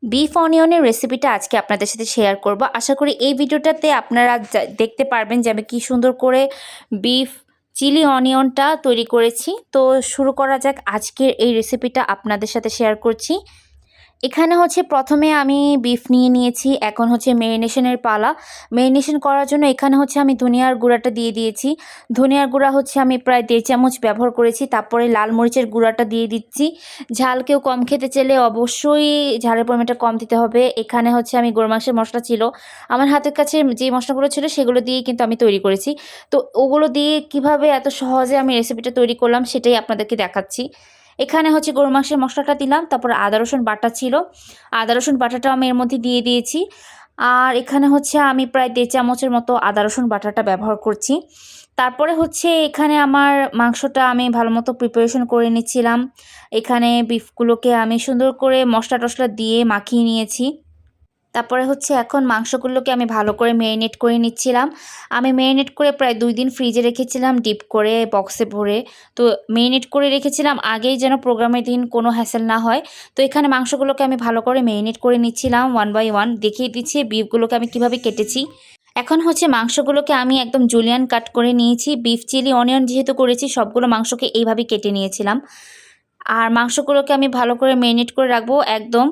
Beef অনিয়নের রেসিপিটা আজকে আপনাদের সাথে শেয়ার করব। আশা করি এই ভিডিওটাতে আপনারা দেখতে পারবেন যে আমি কি সুন্দর করে বিফ চিলি অনিয়নটা তৈরি করেছি। তো শুরু করা যাক আজকের এই রেসিপিটা আপনাদের সাথে শেয়ার করছি। এখানে হচ্ছে প্রথমে আমি বিফ নিয়ে নিয়েছি, এখন হচ্ছে মেরিনেশনের পালা। মেরিনেশন করার জন্য এখানে হচ্ছে আমি ধনিয়ার গুঁড়াটা দিয়ে দিয়েছি। ধনিয়ার গুঁড়া হচ্ছে আমি প্রায় 1.5 চামচ ব্যবহার করেছি। তারপরে লাল মরিচের গুঁড়াটা দিয়ে দিচ্ছি। ঝাল কেউ কম খেতে চাইলে অবশ্যই ঝালের পরিমাণটা কম দিতে হবে। এখানে হচ্ছে আমি গরুর মাংসের মশলা ছিল, আমার হাতের কাছে যে মশলাগুলো ছিল সেগুলো দিয়েই কিন্তু আমি তৈরি করেছি। তো ওগুলো দিয়ে কিভাবে এত সহজে আমি রেসিপিটা তৈরি করলাম সেটাই আপনাদেরকে দেখাচ্ছি। এখানে হচ্ছে গরুর মাংসের মশলাটা দিলাম, তারপর আদা রসুন বাটা ছিল, আদা রসুন বাটাটাও আমি এর মধ্যে দিয়ে দিয়েছি। আর এখানে হচ্ছে আমি প্রায় 1.5 চামচের মতো আদা রসুন বাটাটা ব্যবহার করছি। তারপরে হচ্ছে এখানে আমার মাংসটা আমি ভালো মতো প্রিপারেশন করে নিচ্ছিলাম। এখানে বিফগুলোকে আমি সুন্দর করে মশলা টশলা দিয়ে মাখিয়ে নিয়েছি। তারপরে হচ্ছে এখন মাংসগুলোকে আমি ভালো করে মেরিনেট করে নিচ্ছিলাম। আমি মেরিনেট করে প্রায় 2 দিন ফ্রিজে রেখেছিলাম ডিপ করে বক্সে ভরে। তো মেরিনেট করে রেখেছিলাম আগেই যেন প্রোগ্রামের দিন কোনো হ্যাসেল না হয়। তো এখানে মাংসগুলোকে আমি ভালো করে মেরিনেট করে নিচ্ছিলাম 1 বাই 1। দেখিয়ে দিচ্ছি বিফগুলোকে আমি কিভাবে কেটেছি। এখন হচ্ছে মাংসগুলোকে আমি একদম জুলিয়ান কাট করে নিয়েছি। বিফ চিলি অনিয়ন যেহেতু করেছি সবগুলো মাংসকে এইভাবেই কেটে নিয়েছিলাম। আর মাংসগুলোকে আমি ভালো করে মেরিনেট করে রাখবো একদম।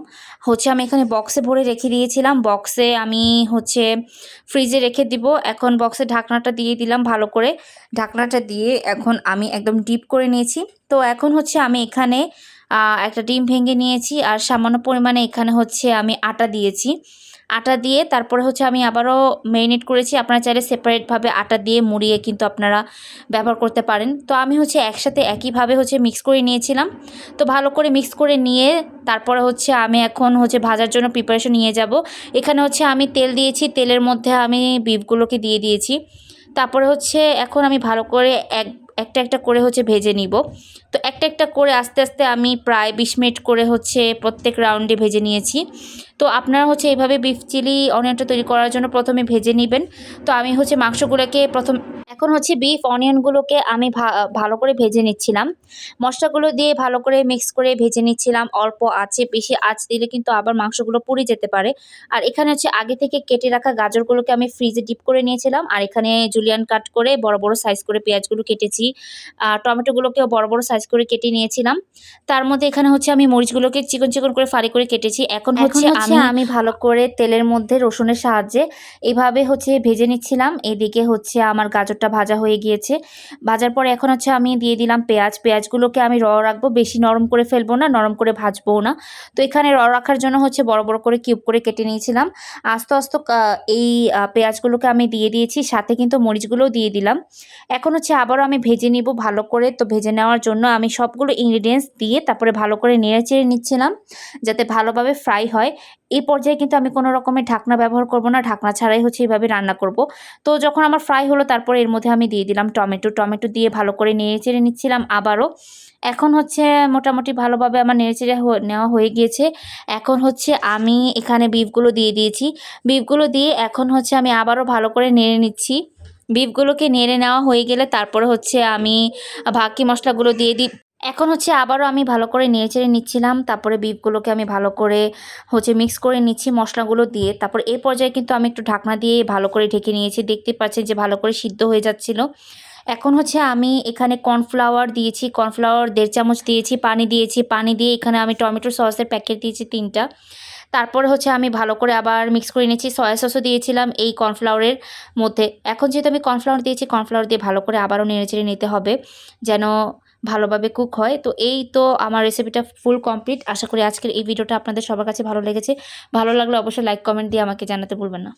হচ্ছে আমি এখানে বক্সে ভরে রেখে দিয়েছিলাম। বক্সে আমি হচ্ছে ফ্রিজে রেখে দিব। এখন বক্সের ঢাকনাটা দিয়ে দিলাম ভালো করে। ঢাকনাটা দিয়ে এখন আমি একদম ডিপ করে নিয়েছি। তো এখন হচ্ছে আমি এখানে একটা ডিম ভেঙে নিয়েছি আর সামান্য পরিমাণে এখানে হচ্ছে আমি আটা দিয়েছি। আটা দিয়ে তারপরে হচ্ছে আমি আবারও মেরিনেট করেছি। আপনারা চাইলে সেপারেটভাবে আটা দিয়ে মুড়িয়ে কিন্তু আপনারা ব্যবহার করতে পারেন। তো আমি হচ্ছে একসাথে একইভাবে হচ্ছে মিক্স করে নিয়েছিলাম। তো ভালো করে মিক্স করে নিয়ে তারপরে হচ্ছে আমি এখন হচ্ছে ভাজার জন্য প্রিপারেশন নিয়ে যাব। এখানে হচ্ছে আমি তেল দিয়েছি, তেলের মধ্যে আমি বিফগুলোকে দিয়ে দিয়েছি। তারপরে হচ্ছে এখন আমি ভালো করে একটা একটা করে হচ্ছে ভেজে নিব। তো একটা একটা করে আস্তে আস্তে আমি প্রায় 20 মিনিট করে হচ্ছে প্রত্যেক রাউন্ডে ভেজে নিয়েছি। তো আপনারা হচ্ছে এইভাবে বিফ চিলি অনিয়নটা তৈরি করার জন্য প্রথমে ভেজে নেবেন। তো আমি হচ্ছে মাংসগুলোকে এখন হচ্ছে বিফ অনিয়নগুলোকে আমি ভালো করে ভেজে নিচ্ছিলাম। মশলাগুলো দিয়ে ভালো করে মিক্স করে ভেজে নিচ্ছিলাম অল্প আঁচে। বেশি আঁচ দিলে কিন্তু আবার মাংসগুলো পুড়ে যেতে পারে। আর এখানে হচ্ছে আগে থেকে কেটে রাখা গাজরগুলোকে আমি ফ্রিজে ডিপ করে নিয়েছিলাম। আর এখানে জুলিয়ান কাট করে বড় বড় সাইজ করে পেঁয়াজগুলো কেটেছি। টমেটোগুলোকেও বড় বড় সাইজ করে কেটে নিয়েছিলাম। তার মধ্যে এখানে হচ্ছে আমি মরিচগুলোকে চিকন চিকন করে ফালি করে কেটেছি। এখন হচ্ছে আমি ভালো করে তেলের মধ্যে রসুনের সাহায্যে এভাবে হচ্ছে ভেজে নিচ্ছিলাম। এদিকে হচ্ছে আমার গাজরটা ভাজা হয়ে গিয়েছে। ভাজার পরে এখন হচ্ছে আমি দিয়ে দিলাম পেঁয়াজ। পেঁয়াজগুলোকে আমি রাখবো, বেশি নরম করে ফেলবো না, নরম করে ভাজবও না। তো এখানে রাখার জন্য হচ্ছে বড় বড় করে কিউব করে কেটে নিয়েছিলাম। আস্তে আস্তে এই পেঁয়াজগুলোকে আমি দিয়ে দিয়েছি, সাথে কিন্তু মরিচগুলোও দিয়ে দিলাম। এখন হচ্ছে আবারও আমি ভেজে নিব ভালো করে। তো ভেজে নেওয়ার জন্য আমি সবগুলো ইনগ্রিডিয়েন্টস দিয়ে তারপরে ভালো করে নেড়ে চেড়ে নিচ্ছিলাম যাতে ভালোভাবে ফ্রাই হয়। এই পর্যায়ে কিন্তু আমি কোনো রকমের ঢাকনা ব্যবহার করব না, ঢাকনা ছাড়াই হচ্ছে এইভাবে রান্না করব। তো যখন আমার ফ্রাই হলো তারপরে এর মধ্যে আমি দিয়ে দিলাম টমেটো দিয়ে ভালো করে নেড়ে চেড়ে নিচ্ছিলাম আবারও। এখন হচ্ছে মোটামুটি ভালোভাবে আমার নেড়ে চেড়ে নেওয়া হয়ে গিয়েছে। এখন হচ্ছে আমি এখানে বিফগুলো দিয়ে দিয়েছি। বিফগুলো দিয়ে এখন হচ্ছে আমি আবারও ভালো করে নেড়ে নিচ্ছি। বিফগুলোকে নেড়ে নেওয়া হয়ে গেলে তারপরে হচ্ছে আমি বাকি মশলাগুলো দিয়ে দিই। এখন হচ্ছে আবারও আমি ভালো করে নেড়েচেড়ে নিচ্ছিলাম। তারপরে বিফগুলোকে আমি ভালো করে হচ্ছে মিক্স করে নিচ্ছি মশলাগুলো দিয়ে। তারপর এই পর্যায়ে কিন্তু আমি একটু ঢাকনা দিয়ে ভালো করে ঢেকে নিয়েছি। দেখতে পাচ্ছেন যে ভালো করে সিদ্ধ হয়ে যাচ্ছিল। এখন হচ্ছে আমি এখানে কর্নফ্লাওয়ার দিয়েছি। কর্নফ্লাওয়ার 1.5 চামচ দিয়েছি, পানি দিয়েছি। পানি দিয়ে এখানে আমি টমেটো সসের প্যাকেট দিয়েছি 3টা। তারপরে হচ্ছে আমি ভালো করে আবার মিক্স করে নিয়েছি। সয়া সসও দিয়েছিলাম এই কর্নফ্লাওয়ারের মধ্যে। এখন যেহেতু আমি কর্নফ্লাওয়ার দিয়েছি, কর্নফ্লাওয়ার দিয়ে ভালো করে আবারও নেড়েচেড়ে নিতে হবে যেন ভালোভাবে কুক হয়। তো এই তো আমার রেসিপিটা ফুল কমপ্লিট। আশা করি আজকের এই ভিডিওটা আপনাদের সবার কাছে ভালো লেগেছে। ভালো লাগলে অবশ্যই লাইক কমেন্ট দিয়ে আমাকে জানাতে ভুলবেন না।